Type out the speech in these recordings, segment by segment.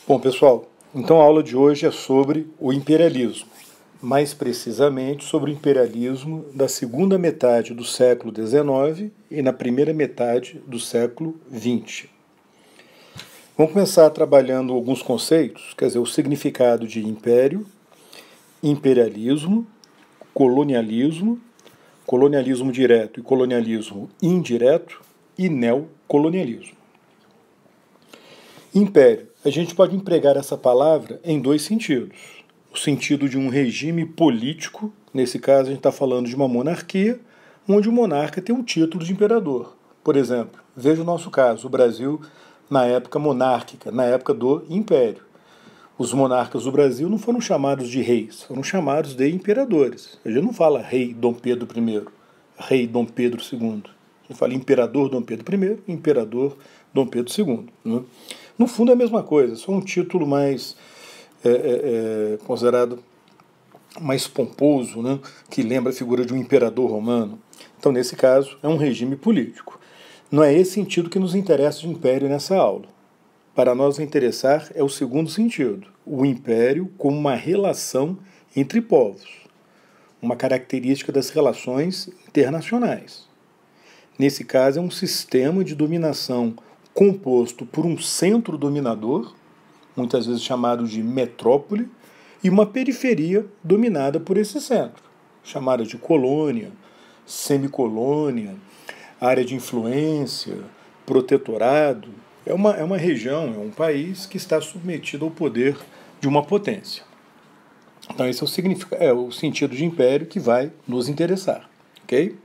Bom, pessoal, então a aula de hoje é sobre o imperialismo, mais precisamente sobre o imperialismo da segunda metade do século XIX e na primeira metade do século XX. Vamos começar trabalhando alguns conceitos, quer dizer, o significado de império, imperialismo, colonialismo, colonialismo direto e colonialismo indireto e neocolonialismo. Império. A gente pode empregar essa palavra em dois sentidos. O sentido de um regime político, nesse caso a gente está falando de uma monarquia, onde o monarca tem um título de imperador. Por exemplo, veja o nosso caso, o Brasil na época monárquica, na época do Império. Os monarcas do Brasil não foram chamados de reis, foram chamados de imperadores. A gente não fala rei Dom Pedro I, rei Dom Pedro II. A gente fala imperador Dom Pedro I, imperador Dom Pedro II. Né? No fundo é a mesma coisa, só um título mais considerado mais pomposo, né, que lembra a figura de um imperador romano. Então, nesse caso, é um regime político. Não é esse sentido que nos interessa de império nessa aula. Para nós interessar é o segundo sentido, o império como uma relação entre povos, uma característica das relações internacionais. Nesse caso, é um sistema de dominação composto por um centro dominador, muitas vezes chamado de metrópole, e uma periferia dominada por esse centro, chamada de colônia, semicolônia, área de influência, protetorado. É uma região, é um país que está submetido ao poder de uma potência. Então esse é o sentido de império que vai nos interessar, ok?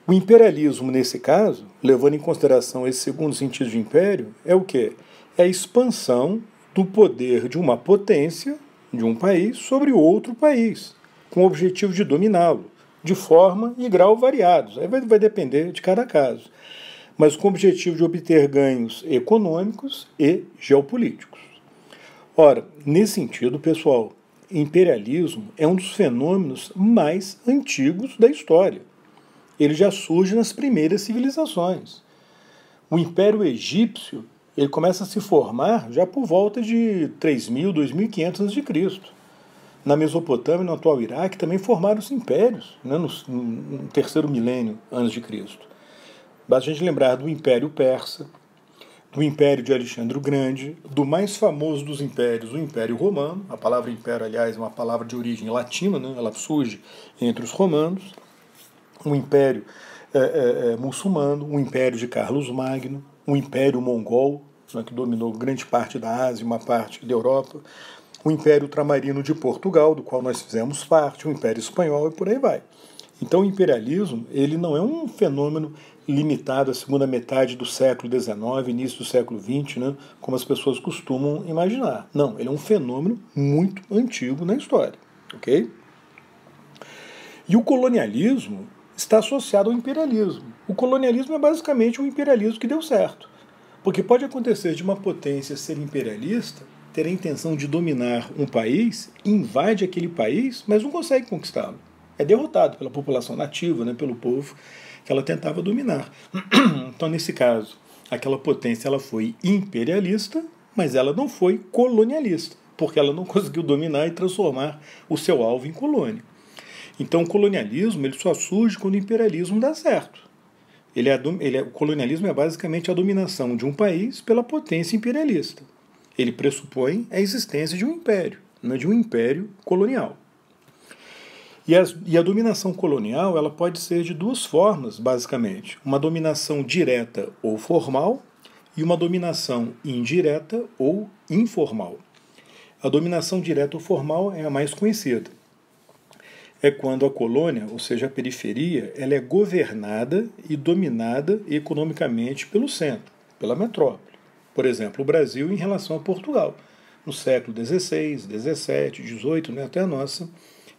O imperialismo, nesse caso, levando em consideração esse segundo sentido de império, é o quê? É a expansão do poder de uma potência, de um país, sobre outro país, com o objetivo de dominá-lo, de forma e grau variados. Aí vai depender de cada caso, mas com o objetivo de obter ganhos econômicos e geopolíticos. Ora, nesse sentido, pessoal, imperialismo é um dos fenômenos mais antigos da história. Ele já surge nas primeiras civilizações. O Império Egípcio ele começa a se formar já por volta de 3.000, 2.500 a.C. Na Mesopotâmia, no atual Iraque, também formaram-se impérios, né, no terceiro milênio antes de Cristo. Basta a gente lembrar do Império Persa, do Império de Alexandre o Grande, do mais famoso dos impérios, o Império Romano. A palavra império, aliás, é uma palavra de origem latina, né, ela surge entre os romanos. O Império muçulmano, o Império de Carlos Magno, o Império Mongol, né, que dominou grande parte da Ásia e uma parte da Europa, o Império Ultramarino de Portugal, do qual nós fizemos parte, o Império Espanhol e por aí vai. Então o imperialismo ele não é um fenômeno limitado à segunda metade do século XIX, início do século XX, né, como as pessoas costumam imaginar. Não, ele é um fenômeno muito antigo na história. Ok? E o colonialismo está associado ao imperialismo. O colonialismo é basicamente um imperialismo que deu certo. Porque pode acontecer de uma potência ser imperialista, ter a intenção de dominar um país, invade aquele país, mas não consegue conquistá-lo. É derrotado pela população nativa, né, pelo povo que ela tentava dominar. Então, nesse caso, aquela potência ela foi imperialista, mas ela não foi colonialista, porque ela não conseguiu dominar e transformar o seu alvo em colônia. Então o colonialismo ele só surge quando o imperialismo dá certo. O colonialismo é basicamente a dominação de um país pela potência imperialista. Ele pressupõe a existência de um império, não de um império colonial. E a dominação colonial ela pode ser de duas formas, basicamente. Uma dominação direta ou formal e uma dominação indireta ou informal. A dominação direta ou formal é a mais conhecida. É quando a colônia, ou seja, a periferia, ela é governada e dominada economicamente pelo centro, pela metrópole. Por exemplo, o Brasil em relação a Portugal, no século XVI, XVII, XVIII, né, até a nossa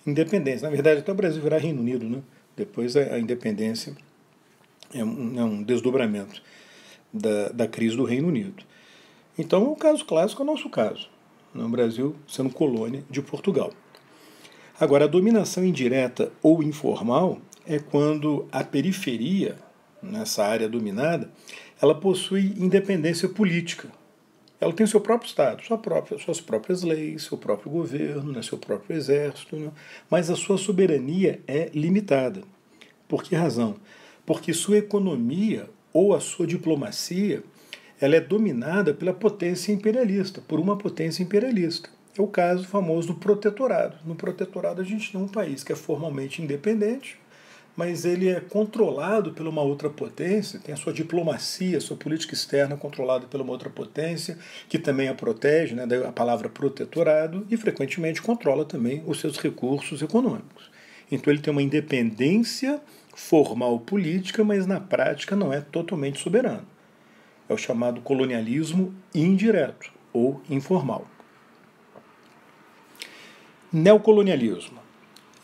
independência. Na verdade, até o Brasil virar Reino Unido, né? Depois a independência é um desdobramento da crise do Reino Unido. Então, o caso clássico é o nosso caso, né, o Brasil sendo colônia de Portugal. Agora, a dominação indireta ou informal é quando a periferia, nessa área dominada, ela possui independência política. Ela tem seu próprio Estado, suas próprias leis, seu próprio governo, né, seu próprio exército, né, mas a sua soberania é limitada. Por que razão? Porque sua economia ou a sua diplomacia ela é dominada pela potência imperialista, por uma potência imperialista. É o caso famoso do protetorado. No protetorado a gente tem um país que é formalmente independente, mas ele é controlado por uma outra potência, tem a sua diplomacia, a sua política externa controlada por uma outra potência, que também a protege, né, a palavra protetorado, e frequentemente controla também os seus recursos econômicos. Então ele tem uma independência formal política, mas na prática não é totalmente soberano. É o chamado colonialismo indireto ou informal. Neocolonialismo.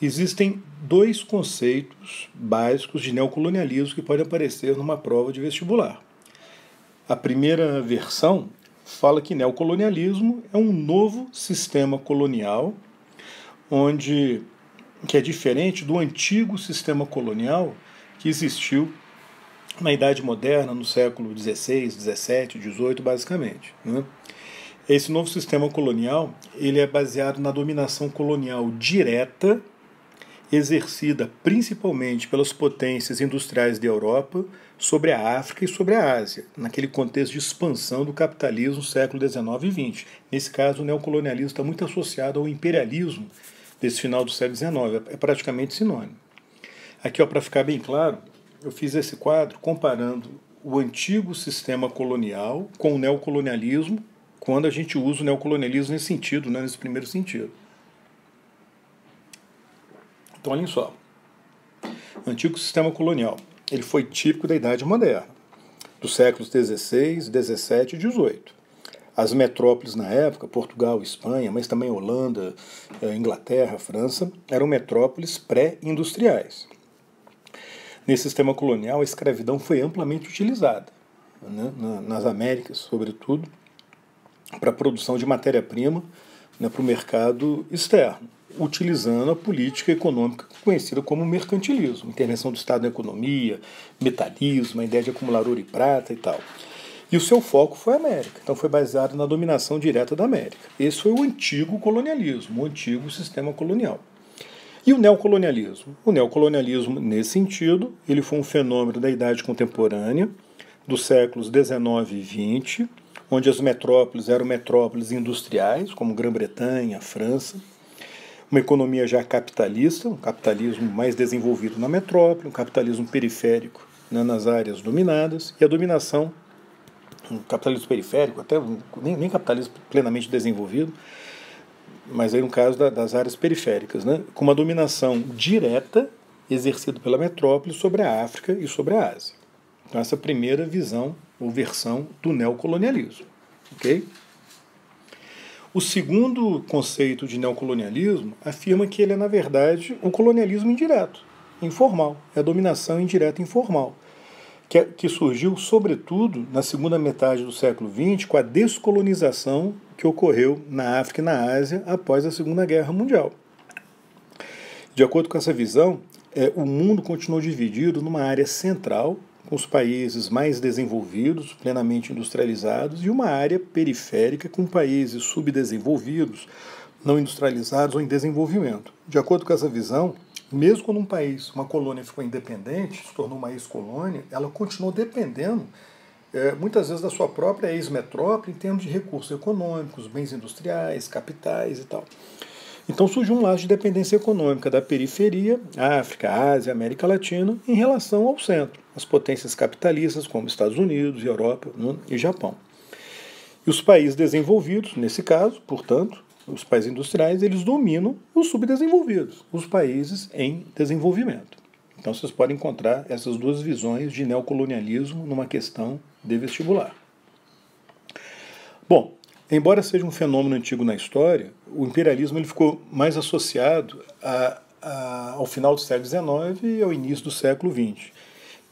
Existem dois conceitos básicos de neocolonialismo que podem aparecer numa prova de vestibular. A primeira versão fala que neocolonialismo é um novo sistema colonial que é diferente do antigo sistema colonial que existiu na Idade Moderna, no século XVI, XVII, XVIII, basicamente, né? Esse novo sistema colonial ele é baseado na dominação colonial direta, exercida principalmente pelas potências industriais da Europa sobre a África e sobre a Ásia, naquele contexto de expansão do capitalismo no século XIX e XX. Nesse caso, o neocolonialismo está muito associado ao imperialismo desse final do século XIX, é praticamente sinônimo. Aqui, para ficar bem claro, eu fiz esse quadro comparando o antigo sistema colonial com o neocolonialismo, quando a gente usa o neocolonialismo nesse sentido, né, nesse primeiro sentido. Então, olhem só. O antigo sistema colonial ele foi típico da Idade Moderna, dos séculos XVI, XVII e XVIII. As metrópoles na época, Portugal, Espanha, mas também Holanda, Inglaterra, França, eram metrópoles pré-industriais. Nesse sistema colonial, a escravidão foi amplamente utilizada, né, nas Américas, sobretudo, para a produção de matéria-prima, né, para o mercado externo, utilizando a política econômica conhecida como mercantilismo, intervenção do Estado na economia, metalismo, a ideia de acumular ouro e prata e tal. E o seu foco foi a América, então foi baseado na dominação direta da América. Esse foi o antigo colonialismo, o antigo sistema colonial. E o neocolonialismo? O neocolonialismo, nesse sentido, ele foi um fenômeno da Idade Contemporânea, dos séculos XIX e XX, onde as metrópoles eram metrópoles industriais, como Grã-Bretanha, França, uma economia já capitalista, um capitalismo mais desenvolvido na metrópole, um capitalismo periférico, né, nas áreas dominadas, e a dominação, um capitalismo periférico, até nem capitalismo plenamente desenvolvido, mas aí no caso das áreas periféricas, né, com uma dominação direta exercida pela metrópole sobre a África e sobre a Ásia. Então essa é a primeira visão ou versão do neocolonialismo. Okay? O segundo conceito de neocolonialismo afirma que ele é, na verdade, um colonialismo indireto, informal. É a dominação indireta informal, que surgiu, sobretudo, na segunda metade do século XX, com a descolonização que ocorreu na África e na Ásia após a Segunda Guerra Mundial. De acordo com essa visão, o mundo continuou dividido numa área central, com os países mais desenvolvidos, plenamente industrializados, e uma área periférica com países subdesenvolvidos, não industrializados ou em desenvolvimento. De acordo com essa visão, mesmo quando um país, uma colônia ficou independente, se tornou uma ex-colônia, ela continuou dependendo, muitas vezes, da sua própria ex-metrópole em termos de recursos econômicos, bens industriais, capitais e tal. Então surgiu um laço de dependência econômica da periferia, África, Ásia, América Latina, em relação ao centro, as potências capitalistas como Estados Unidos, Europa, né, e Japão. E os países desenvolvidos, nesse caso, portanto, os países industriais, eles dominam os subdesenvolvidos, os países em desenvolvimento. Então vocês podem encontrar essas duas visões de neocolonialismo numa questão de vestibular. Bom, embora seja um fenômeno antigo na história, o imperialismo ele ficou mais associado ao final do século XIX e ao início do século XX.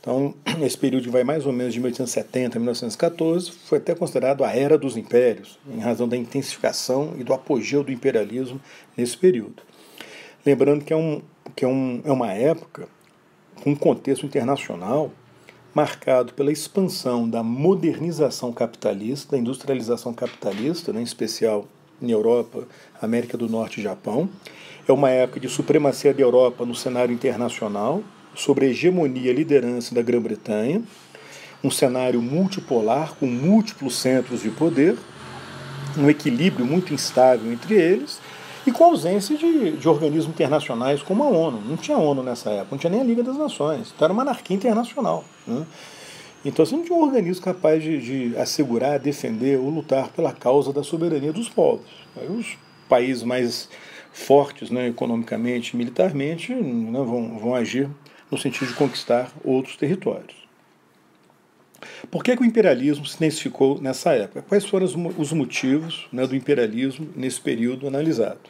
Então, esse período que vai mais ou menos de 1870 a 1914 foi até considerado a Era dos Impérios, em razão da intensificação e do apogeu do imperialismo nesse período. Lembrando que é uma época com um contexto internacional marcado pela expansão da modernização capitalista, da industrialização capitalista, né, em especial na Europa, América do Norte e Japão. É uma época de supremacia da Europa no cenário internacional, sobre a hegemonia e liderança da Grã-Bretanha, um cenário multipolar com múltiplos centros de poder, um equilíbrio muito instável entre eles, e com ausência de organismos internacionais como a ONU. Não tinha ONU nessa época, não tinha nem a Liga das Nações, então era uma anarquia internacional, né? Então você não tinha um organismo capaz de assegurar, defender ou lutar pela causa da soberania dos povos. Aí os países mais fortes, né, economicamente e militarmente, né, vão agir no sentido de conquistar outros territórios. Por que o imperialismo se intensificou nessa época? Quais foram os motivos, né, do imperialismo nesse período analisado?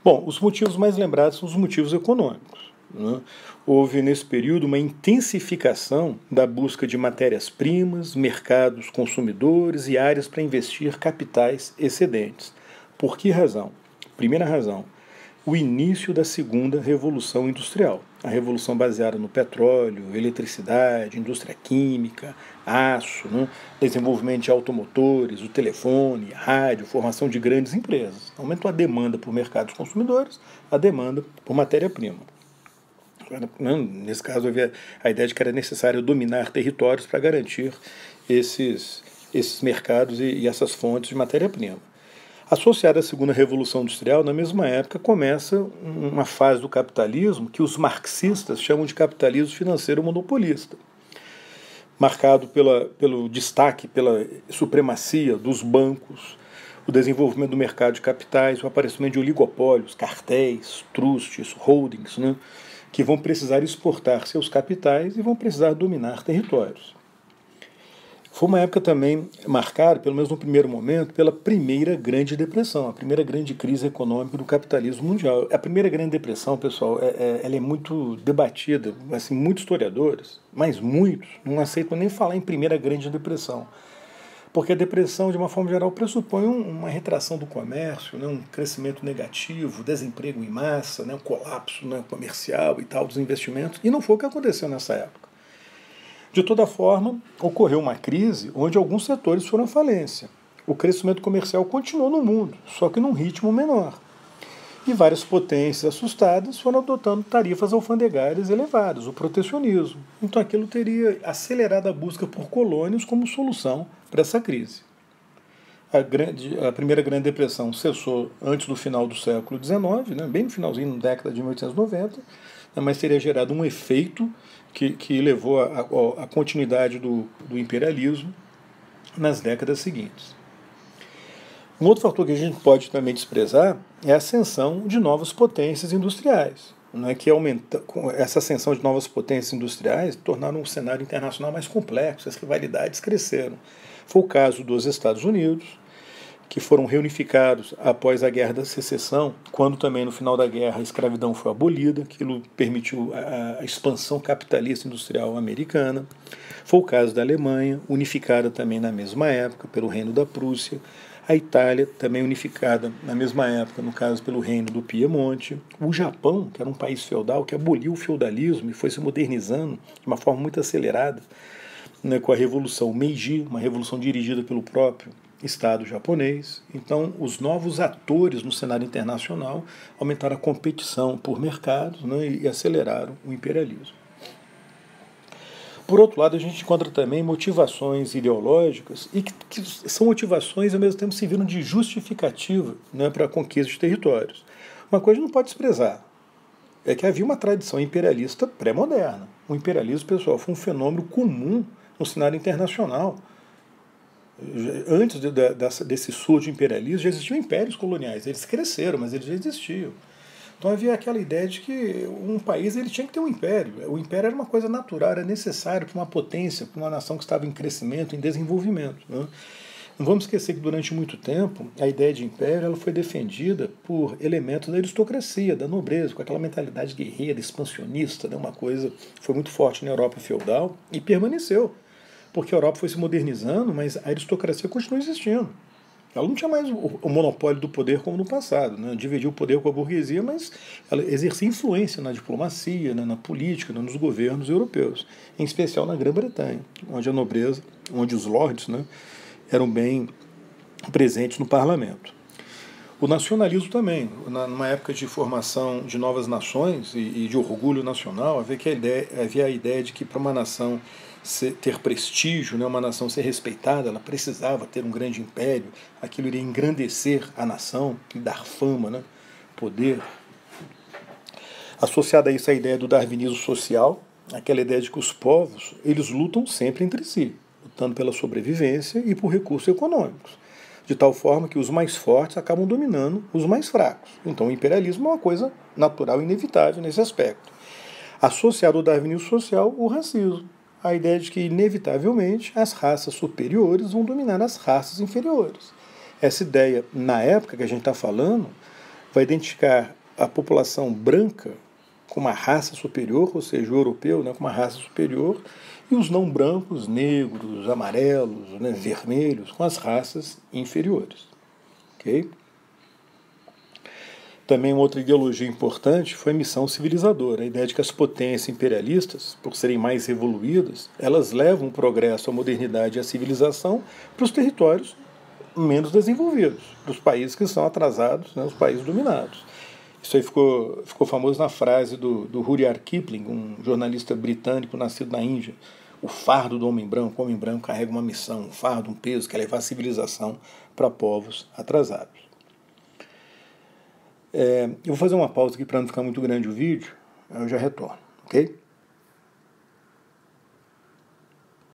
Bom, os motivos mais lembrados são os motivos econômicos, né? Houve nesse período uma intensificação da busca de matérias-primas, mercados consumidores e áreas para investir capitais excedentes. Por que razão? Primeira razão, o início da segunda revolução industrial. A revolução baseada no petróleo, eletricidade, indústria química, aço, né? Desenvolvimento de automotores, o telefone, rádio, formação de grandes empresas. Aumentou a demanda por mercados consumidores, a demanda por matéria-prima. Nesse caso, havia a ideia de que era necessário dominar territórios para garantir esses mercados e essas fontes de matéria-prima. Associada à segunda revolução industrial, na mesma época começa uma fase do capitalismo que os marxistas chamam de capitalismo financeiro monopolista, marcado pelo destaque, pela supremacia dos bancos, o desenvolvimento do mercado de capitais, o aparecimento de oligopólios, cartéis, trusts, holdings, né, que vão precisar exportar seus capitais e vão precisar dominar territórios. Foi uma época também marcada, pelo menos no primeiro momento, pela primeira grande depressão, a primeira grande crise econômica do capitalismo mundial. A primeira grande depressão, pessoal, ela é muito debatida, assim, muitos historiadores, mas muitos, não aceitam nem falar em primeira grande depressão. Porque a depressão, de uma forma geral, pressupõe uma retração do comércio, né, um crescimento negativo, desemprego em massa, né, um colapso, né, comercial e tal dos investimentos, e não foi o que aconteceu nessa época. De toda forma, ocorreu uma crise onde alguns setores foram à falência. O crescimento comercial continuou no mundo, só que num ritmo menor. E várias potências assustadas foram adotando tarifas alfandegárias elevadas, o protecionismo. Então aquilo teria acelerado a busca por colônias como solução para essa crise. A primeira Grande Depressão cessou antes do final do século XIX, né, bem no finalzinho, na década de 1890, mas teria gerado um efeito que levou à continuidade do imperialismo nas décadas seguintes. Um outro fator que a gente pode também desprezar é a ascensão de novas potências industriais, né, que essa ascensão de novas potências industriais tornaram o cenário internacional mais complexo, as rivalidades cresceram. Foi o caso dos Estados Unidos, que foram reunificados após a Guerra da Secessão, quando também no final da guerra a escravidão foi abolida, aquilo permitiu a expansão capitalista industrial americana. Foi o caso da Alemanha, unificada também na mesma época pelo Reino da Prússia. A Itália, também unificada na mesma época, no caso pelo Reino do Piemonte. O Japão, que era um país feudal, que aboliu o feudalismo e foi se modernizando de uma forma muito acelerada, né, com a Revolução Meiji, uma revolução dirigida pelo próprio Estado japonês. Então, os novos atores no cenário internacional aumentaram a competição por mercados, né, e aceleraram o imperialismo. Por outro lado, a gente encontra também motivações ideológicas e que são motivações e ao mesmo tempo serviram de justificativa, né, para a conquista de territórios. Uma coisa não pode desprezar é que havia uma tradição imperialista pré-moderna. O imperialismo, pessoal, foi um fenômeno comum no cenário internacional. Antes desse surto de imperialismo, já existiam impérios coloniais. Eles cresceram, mas eles já existiam. Então havia aquela ideia de que um país ele tinha que ter um império. O império era uma coisa natural, era necessário para uma potência, para uma nação que estava em crescimento, em desenvolvimento, né? Não vamos esquecer que durante muito tempo a ideia de império ela foi defendida por elementos da aristocracia, da nobreza, com aquela mentalidade guerreira, expansionista, né? Uma coisa que foi muito forte na Europa feudal e permaneceu, porque a Europa foi se modernizando, mas a aristocracia continua existindo. Ela não tinha mais o monopólio do poder como no passado, né? Dividia o poder com a burguesia, mas ela exercia influência na diplomacia, né? Na política, né? Nos governos europeus, em especial na Grã-Bretanha, onde a nobreza, onde os lords, né? Eram bem presentes no parlamento. O nacionalismo também, numa época de formação de novas nações e de orgulho nacional, havia a ideia de que para uma nação ter prestígio, né, uma nação ser respeitada, ela precisava ter um grande império, aquilo iria engrandecer a nação, dar fama, né, poder. Associada a isso a ideia do darwinismo social, aquela ideia de que os povos, eles lutam sempre entre si, lutando pela sobrevivência e por recursos econômicos, de tal forma que os mais fortes acabam dominando os mais fracos. Então o imperialismo é uma coisa natural e inevitável nesse aspecto. Associado ao darwinismo social, o racismo, a ideia de que inevitavelmente as raças superiores vão dominar as raças inferiores. Essa ideia, na época que a gente está falando, vai identificar a população branca como uma raça superior, ou seja, o europeu, né, como uma raça superior, e os não brancos, negros, amarelos, né, vermelhos, com as raças inferiores. Okay? Também uma outra ideologia importante foi a missão civilizadora, a ideia de que as potências imperialistas, por serem mais evoluídas, elas levam o progresso, a modernidade e a civilização para os territórios menos desenvolvidos, para os países que são atrasados, né, os países dominados. Isso aí ficou famoso na frase do Rudyard Kipling, um jornalista britânico nascido na Índia. O fardo do homem branco, o homem branco carrega uma missão, um fardo, um peso, que é levar a civilização para povos atrasados. Eu vou fazer uma pausa aqui para não ficar muito grande o vídeo, aí eu já retorno, ok?